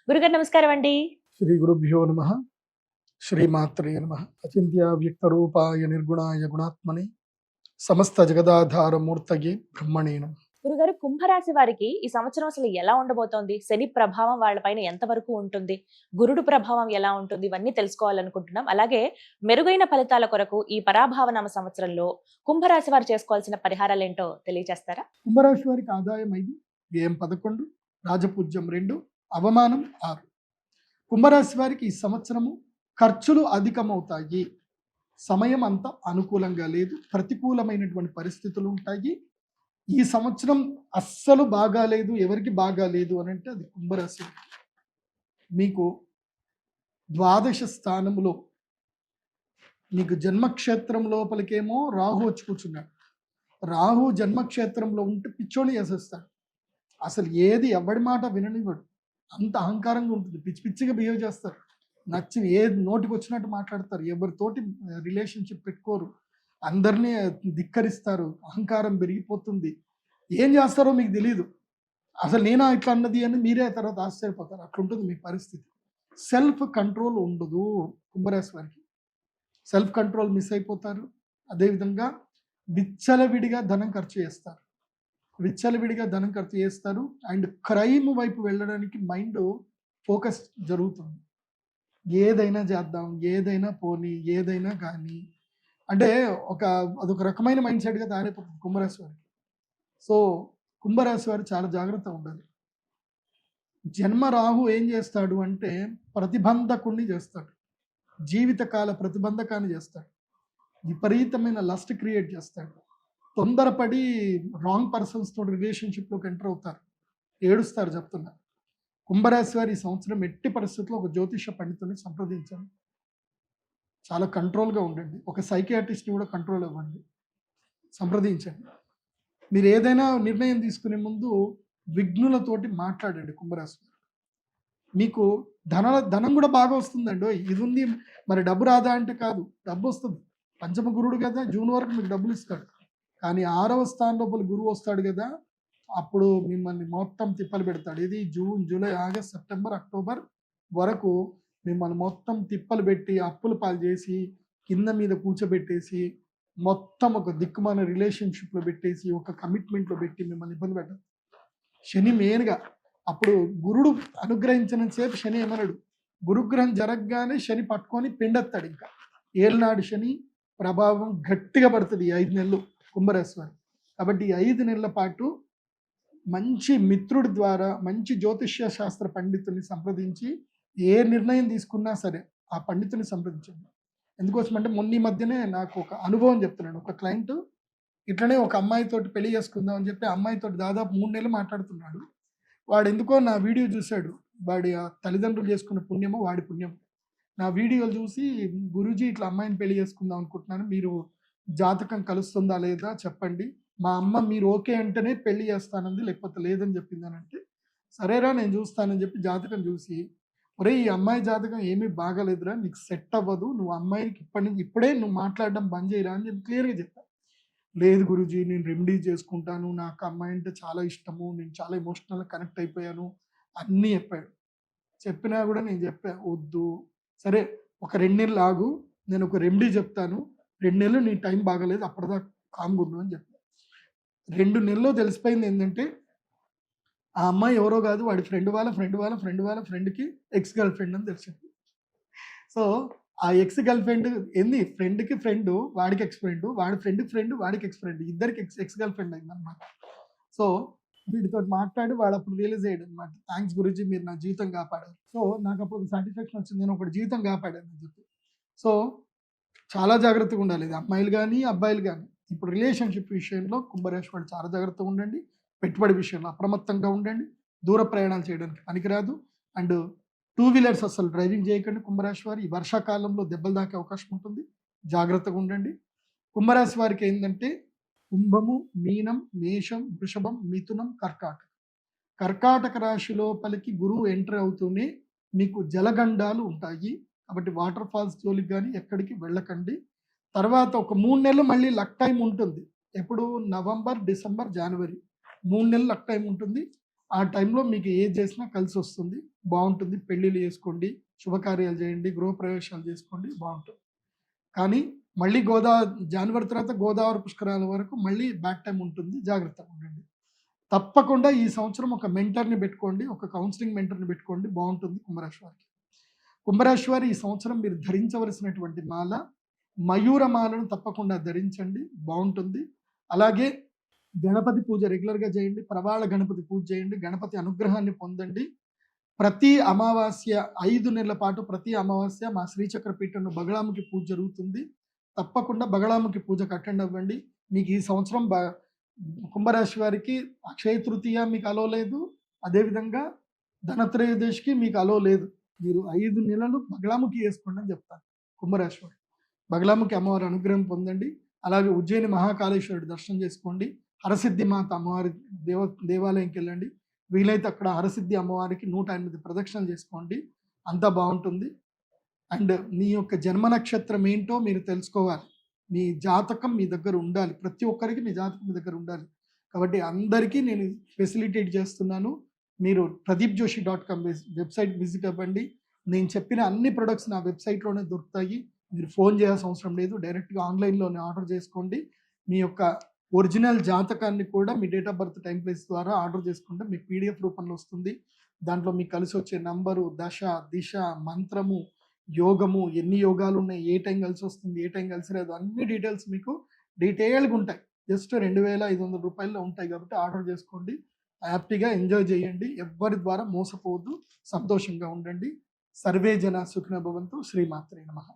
గురుగారు నమస్కారం అండి. శ్రీ గురుభ్యో నమ. శ్రీమాత్రే నమ. అచింత్య వ్యక్త రూపాయ నిర్గుణాయ గుణాత్మని సమస్త జగదాధార మూర్తయే బ్రహ్మణే నమః. గురుగారు, కుంభరాశి వారికి ఈ సంవత్సరం అసలు ఎలా ఉండబోతోంది? శని ప్రభావం వాళ్ళపైన ఎంతవరకు ఉంటుంది? గురుడు ప్రభావం ఎలా ఉంటుంది? ఇవన్నీ తెలుసుకోవాలనుకుంటున్నాం. అలాగే మెరుగైన ఫలితాల కొరకు ఈ పరాభావనామ సంవత్సరంలో కుంభరాశి వారు చేసుకోవాల్సిన పరిహారాలు ఏంటో తెలియజేస్తారా? కుంభరాశి వారికి ఆదాయం 5, వ్యయం 11, రాజపూజ్యం 2, అవమానం 6. కుంభరాశి వారికి ఈ సంవత్సరము ఖర్చులు అధికమవుతాయి. సమయం అంత అనుకూలంగా లేదు, ప్రతికూలమైనటువంటి పరిస్థితులు ఉంటాయి. ఈ సంవత్సరం అస్సలు బాగాలేదు. ఎవరికి బాగాలేదు అని అంటే అది కుంభరాశి. మీకు ద్వాదశ స్థానంలో మీకు జన్మక్షేత్రం లోపలికేమో రాహు వచ్చి కూర్చున్నాడు. రాహు జన్మక్షేత్రంలో ఉంటే పిచ్చోని చేసేస్తాడు. అసలు ఏది ఎవడి మాట విననివ్వడు. అంత అహంకారంగా ఉంటుంది. పిచ్చి పిచ్చిగా బిహేవ్ చేస్తారు. నచ్చిన ఏది నోటికి వచ్చినట్టు మాట్లాడతారు. ఎవరితోటి రిలేషన్షిప్ పెట్టుకోరు. అందరినీ ధిక్కరిస్తారు. అహంకారం పెరిగిపోతుంది. ఏం చేస్తారో మీకు తెలియదు. అసలు నేనా ఇట్లా అన్నది అని మీరే తర్వాత ఆశ్చర్యపోతారు. అట్లుంటుంది మీ పరిస్థితి. సెల్ఫ్ కంట్రోల్ ఉండదు కుంభరాశి వారికి. సెల్ఫ్ కంట్రోల్ మిస్ అయిపోతారు. అదేవిధంగా విచ్చలవిడిగా ధనం ఖర్చు చేస్తారు. అండ్ క్రైమ్ వైపు వెళ్ళడానికి మైండ్ ఫోకస్ జరుగుతుంది. ఏదైనా చేద్దాం, ఏదైనా పోనీ, ఏదైనా కానీ అంటే అదొక రకమైన మైండ్ సెట్గా తయారైపోతుంది కుంభరాశి వారికి. సో కుంభరాశి వారు చాలా జాగ్రత్తగా ఉండాలి. జన్మ రాహు ఏం చేస్తాడు అంటే ప్రతిబంధకుణ్ణి చేస్తాడు. జీవితకాల ప్రతిబంధకాన్ని చేస్తాడు. విపరీతమైన లస్ట్ క్రియేట్ చేస్తాడు. తొందరపడి రాంగ్ పర్సన్స్ తోటి రిలేషన్షిప్లోకి ఎంటర్ అవుతారు. ఏడుస్తారు చెప్తున్నారు. కుంభరాశి వారి ఈ సంవత్సరం ఎట్టి పరిస్థితుల్లో ఒక జ్యోతిష పండితుని సంప్రదించండి. చాలా కంట్రోల్గా ఉండండి. ఒక సైకియాట్రిస్ట్ని కూడా కంట్రోల్ ఇవ్వండి, సంప్రదించండి. మీరు ఏదైనా నిర్ణయం తీసుకునే ముందు విఘ్నులతోటి మాట్లాడండి. కుంభరాశి మీకు ధనం కూడా బాగా వస్తుందండి. ఇది ఉంది మరి డబ్బు రాదా అంటే కాదు, డబ్బు వస్తుంది. పంచమ గురుడు కదా, జూన్ వరకు మీకు డబ్బులు ఇస్తాడు. కానీ 6వ స్థానం లోపల గురువు వస్తాడు కదా, అప్పుడు మిమ్మల్ని మొత్తం తిప్పలు పెడతాడు. ఇది June, July, August, September, October వరకు మిమ్మల్ని మొత్తం తిప్పలు పెట్టి అప్పులు పాలు చేసి కింద మీద కూర్చోబెట్టేసి మొత్తం ఒక దిక్కుమాన రిలేషన్షిప్లో పెట్టేసి ఒక కమిట్మెంట్లో పెట్టి మిమ్మల్ని ఇబ్బంది పెట్టారు. శని మెయిన్గా అప్పుడు గురుడు అనుగ్రహించినంతసేపు శని ఏమన్నాడు, గురుగ్రహం జరగగానే శని పట్టుకొని పిండెత్తాడు. ఇంకా ఏళ్ళనాడు శని ప్రభావం గట్టిగా పడుతుంది ఈ 5 నెలలు కుంభరాశి వారు. కాబట్టి ఈ 5 నెలల పాటు మంచి మిత్రుడి ద్వారా మంచి జ్యోతిష్య శాస్త్ర పండితుని సంప్రదించి ఏ నిర్ణయం తీసుకున్నా సరే ఆ పండితుని సంప్రదించండి. ఎందుకోసం అంటే మొన్న ఈ మధ్యనే నాకు ఒక అనుభవం చెప్తున్నాను. ఒక క్లయింట్ ఇట్లనే ఒక అమ్మాయితోటి పెళ్లి చేసుకుందాం అని చెప్పి అమ్మాయితోటి దాదాపు 3 నెలలు మాట్లాడుతున్నాడు. వాడు ఎందుకో నా వీడియో చూశాడు. వాడి తల్లిదండ్రులు చేసుకున్న పుణ్యమో వాడి పుణ్యం. నా వీడియోలు చూసి, గురూజీ ఇట్లా అమ్మాయిని పెళ్లి చేసుకుందాం అనుకుంటున్నాను, మీరు జాతకం కలుస్తుందా లేదా చెప్పండి, మా అమ్మ మీరు ఓకే అంటేనే పెళ్లి చేస్తానంది, లేకపోతే లేదని చెప్పింది అని అంటే, సరేరా నేను చూస్తానని చెప్పి జాతకం చూసి, ఒరే ఈ అమ్మాయి జాతకం ఏమీ బాగాలేదురా, నీకు సెట్ అవ్వదు, నువ్వు అమ్మాయికి ఇప్పుడే నువ్వు మాట్లాడడం బంద్ చేయరా అని చెప్పి క్లియర్గా చెప్పాను. లేదు గురూజీ నేను రెమెడీ చేసుకుంటాను, నాకు అమ్మాయి అంటే చాలా ఇష్టము, నేను చాలా ఎమోషనల్గా కనెక్ట్ అయిపోయాను అన్నీ చెప్పాడు. చెప్పినా కూడా నేను చెప్పా వద్దు, సరే ఒక 2 నెలలు ఆగు, నేను ఒక రెమెడీ చెప్తాను, 2 నెలలు నీ టైం బాగాలేదు అప్పటిదాకా కామ్గా ఉండు అని చెప్పాను. 2 నెలల్లో తెలిసిపోయింది ఏంటంటే ఆ అమ్మాయి ఎవరో కాదు, వాడి ఫ్రెండ్కి ఎక్స్ గర్ల్ ఫ్రెండ్ అని తెలిసింది. సో ఆ ఎక్స్ గర్ల్ ఫ్రెండ్ ఏంది, ఫ్రెండ్కి ఫ్రెండ్ వాడికి ఎక్స్ ఫ్రెండ్, వాడి ఫ్రెండ్కి ఫ్రెండ్ వాడికి ఎక్స్ ఫ్రెండ్, ఇద్దరికి ఎక్స్ గర్ల్ ఫ్రెండ్ అయింది అనమాట. సో వీడితో మాట్లాడి వాడు అప్పుడు రియలైజ్ అయ్యాడు అనమాట, థ్యాంక్స్ గురూజీ మీరు నా జీవితం కాపాడారు. సో నాకు అప్పుడు సాటిస్ఫాక్షన్ వచ్చింది, నేను ఒకటి జీవితం కాపాడాను అని చెప్పి. సో చాలా జాగ్రత్తగా ఉండాలి, ఇది అమ్మాయిలు కానీ అబ్బాయిలు కానీ. ఇప్పుడు రిలేషన్షిప్ విషయంలో కుంభరాశి వాడు చాలా జాగ్రత్తగా ఉండండి. పెట్టుబడి విషయంలో అప్రమత్తంగా ఉండండి. దూర ప్రయాణాలు చేయడానికి పనికిరాదు. అండ్ 2 వీలర్స్ అసలు డ్రైవింగ్ చేయకండి కుంభరాశి వారు. ఈ వర్షాకాలంలో దెబ్బలు దాకే అవకాశం ఉంటుంది, జాగ్రత్తగా ఉండండి. కుంభరాశి వారికి ఏంటంటే కుంభము, మీనం, మేషం, వృషభం, మిథునం, కర్కాటక రాశి లోపలికి గురువు ఎంటర్ అవుతూనే మీకు జలగండాలు ఉంటాయి. కాబట్టి వాటర్ ఫాల్స్ జోలికి కానీ ఎక్కడికి వెళ్ళకండి. తర్వాత ఒక 3 నెలలు మళ్ళీ లక్ టైం ఉంటుంది. ఎప్పుడు నవంబర్, డిసెంబర్, జనవరి 3 నెలలు లక్ టైం ఉంటుంది. ఆ టైంలో మీకు ఏది చేసినా కలిసి వస్తుంది. బాగుంటుంది. పెళ్ళిళ్ళు చేసుకోండి, శుభకార్యాలు చేయండి, గృహప్రవేశాలు చేసుకోండి, బాగుంటుంది. కానీ మళ్ళీ జనవరి తర్వాత గోదావరి పుష్కరాల వరకు మళ్ళీ బ్యాక్ టైం ఉంటుంది, జాగ్రత్తగా ఉండండి. తప్పకుండా ఈ సంవత్సరం ఒక మెంటర్ని పెట్టుకోండి, ఒక కౌన్సిలింగ్ మెంటర్ని పెట్టుకోండి, బాగుంటుంది కుంభరాశి వారికి. కుంభరాశి వారు ఈ సంవత్సరం మీరు ధరించవలసినటువంటి మాల మయూర మాలను తప్పకుండా ధరించండి, బాగుంటుంది. అలాగే గణపతి పూజ రెగ్యులర్గా చేయండి, ప్రవాళ గణపతి పూజ చేయండి, గణపతి అనుగ్రహాన్ని పొందండి. ప్రతి అమావాస్య 5 నెలల పాటు ప్రతి అమావాస్య మా శ్రీచక్ర పీఠంలో బగళాముఖి పూజ జరుగుతుంది. తప్పకుండా బగళాముఖి పూజకు అటెండ్ అవ్వండి. మీకు ఈ సంవత్సరం కుంభరాశి వారికి అక్షయ తృతీయ మీకు అలో లేదు, అదేవిధంగా ధనత్రయోదశికి మీకు అలో లేదు. మీరు 5 నెలలు బగళాముఖి వేసుకోండి అని చెప్తాను కుంభరాశి వారు. బగళాముఖి అమ్మవారి అనుగ్రహం పొందండి. అలాగే ఉజ్జయిని మహాకాళేశ్వరుడి దర్శనం చేసుకోండి. హరసిద్ధి మాత అమ్మవారి దేవాలయంకి వెళ్ళండి. వీలైతే అక్కడ హరసిద్ధి అమ్మవారికి 108 ప్రదక్షిణలు చేసుకోండి, అంతా బాగుంటుంది. అండ్ మీ యొక్క జన్మ నక్షత్రం ఏంటో మీరు తెలుసుకోవాలి. మీ జాతకం మీ దగ్గర ఉండాలి, ప్రతి ఒక్కరికి మీ జాతకం మీ దగ్గర ఉండాలి. కాబట్టి అందరికీ నేను ఫెసిలిటేట్ చేస్తున్నాను. మీరు pradeepjoshi.com వెబ్సైట్ విజిట్ అవ్వండి. నేను చెప్పిన అన్ని ప్రొడక్ట్స్ నా వెబ్సైట్లోనే దొరుకుతాయి. మీరు ఫోన్ చేయాల్సిన అవసరం లేదు, డైరెక్ట్గా ఆన్లైన్లోనే ఆర్డర్ చేసుకోండి. మీ యొక్క ఒరిజినల్ జాతకాన్ని కూడా మీ date of birth, time, place ద్వారా ఆర్డర్ చేసుకుంటే మీకు పీడిఎఫ్ రూపంలో వస్తుంది. దాంట్లో మీకు కలిసి వచ్చే నంబరు, దశ, దిశ, మంత్రము, యోగము, ఎన్ని యోగాలు ఉన్నాయి, ఏ టైం కలిసి వస్తుంది, ఏ టైం కలిసి రాదు, అన్ని డీటెయిల్స్ మీకు డీటెయిల్గా ఉంటాయి. జస్ట్ 2,500 రూపాయల్లో ఉంటాయి. కాబట్టి ఆర్డర్ చేసుకోండి, హ్యాపీగా ఎంజాయ్ చేయండి. ఎవ్వరి ద్వారా మోసపోవద్దు, సంతోషంగా ఉండండి. సర్వే జన సుఖినో భవంతు. శ్రీమాత్రే నమః.